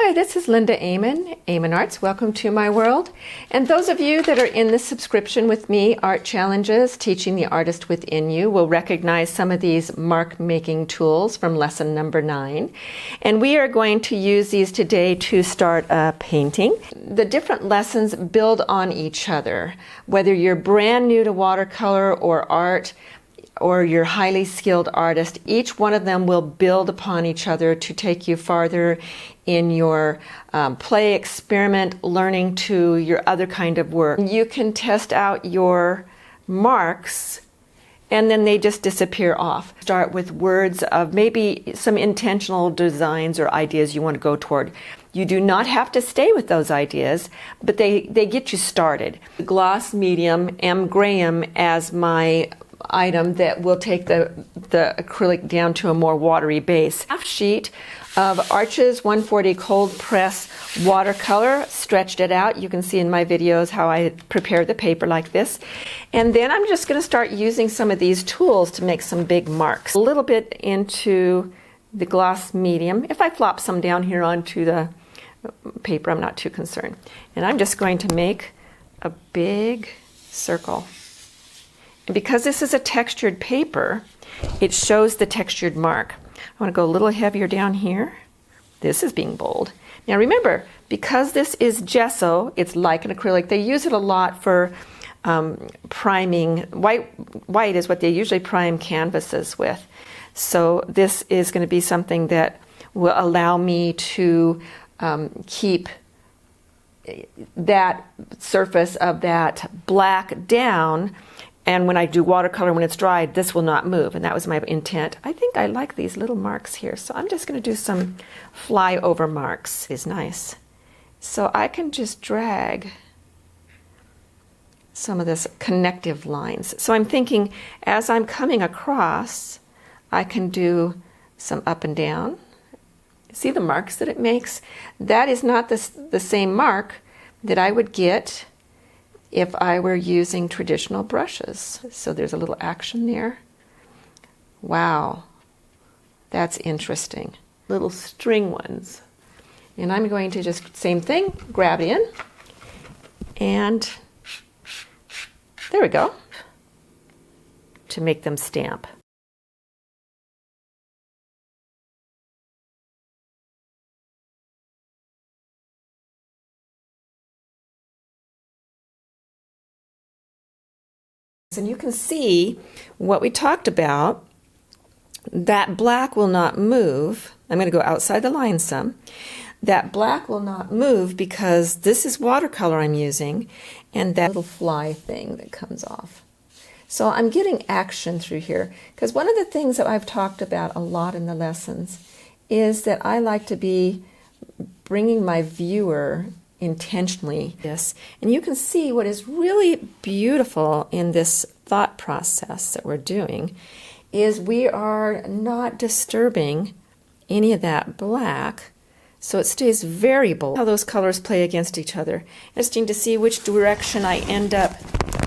Hi, this is Linda Aman, Aman Arts. Welcome to my world. And those of you that are in the subscription with me, Art Challenges, Teaching the Artist Within You, will recognize some of these mark-making tools from lesson number 9. And we are going to use these today to start a painting. The different lessons build on each other. Whether you're brand new to watercolor or art, or you're highly skilled artist, each one of them will build upon each other to take you farther in your play, experiment, learning to your other kind of work. You can test out your marks and then they just disappear off. Start with words of maybe some intentional designs or ideas you want to go toward. You do not have to stay with those ideas, but they get you started. The gloss medium M. Graham as my item that will take the acrylic down to a more watery base. Half sheet of Arches 140 cold press watercolor, stretched it out. You can see in my videos how I prepare the paper like this. And then I'm just going to start using some of these tools to make some big marks. A little bit into the gloss medium. If I flop some down here onto the paper, I'm not too concerned. And I'm just going to make a big circle. And because this is a textured paper, it shows the textured mark. I want to go a little heavier down here. This is being bold. Now remember, because this is gesso, it's like an acrylic. They use it a lot for priming. White is what they usually prime canvases with. So this is going to be something that will allow me to keep that surface of that black down. And when I do watercolor, when it's dry, this will not move. And that was my intent. I think I like these little marks here. So I'm just going to do some flyover marks. It's nice. So I can just drag some of this connective lines. So I'm thinking as I'm coming across, I can do some up and down. See the marks that it makes? That is not the same mark that I would get if I were using traditional brushes. So there's a little action there. Wow, that's interesting. Little string ones. And I'm going to just, same thing, grab in, and there we go, to make them stamp. And you can see what we talked about. That black will not move. I'm going to go outside the line some. That black will not move because this is watercolor I'm using, and that little fly thing that comes off. So I'm getting action through here, because one of the things that I've talked about a lot in the lessons is that I like to be bringing my viewer intentionally this, and you can see what is really beautiful in this thought process that we're doing is we are not disturbing any of that black, so it stays very bold. How those colors play against each other. Interesting to see which direction I end up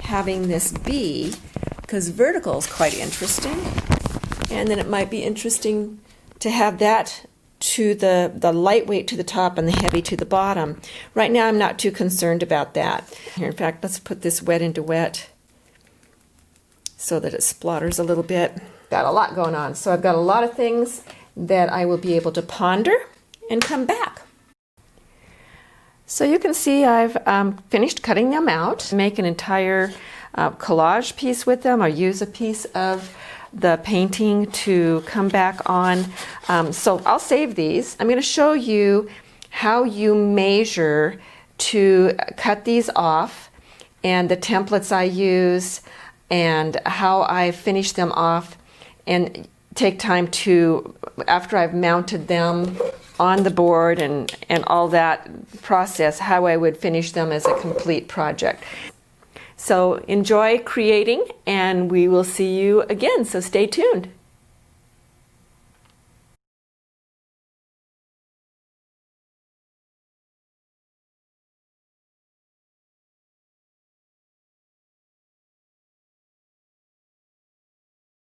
having this be, because vertical is quite interesting, and then it might be interesting to have that to the lightweight to the top and the heavy to the bottom. Right now I'm not too concerned about that. Here, in fact, let's put this wet into wet so that it splatters a little bit. Got a lot going on, so I've got a lot of things that I will be able to ponder and come back. So you can see I've finished cutting them out. Make an entire collage piece with them, or use a piece of the painting to come back on. So I'll save these. I'm going to show you how you measure to cut these off, and the templates I use, and how I finish them off, and take time to, after I've mounted them on the board and all that process, how I would finish them as a complete project. So enjoy creating, and we will see you again, so stay tuned.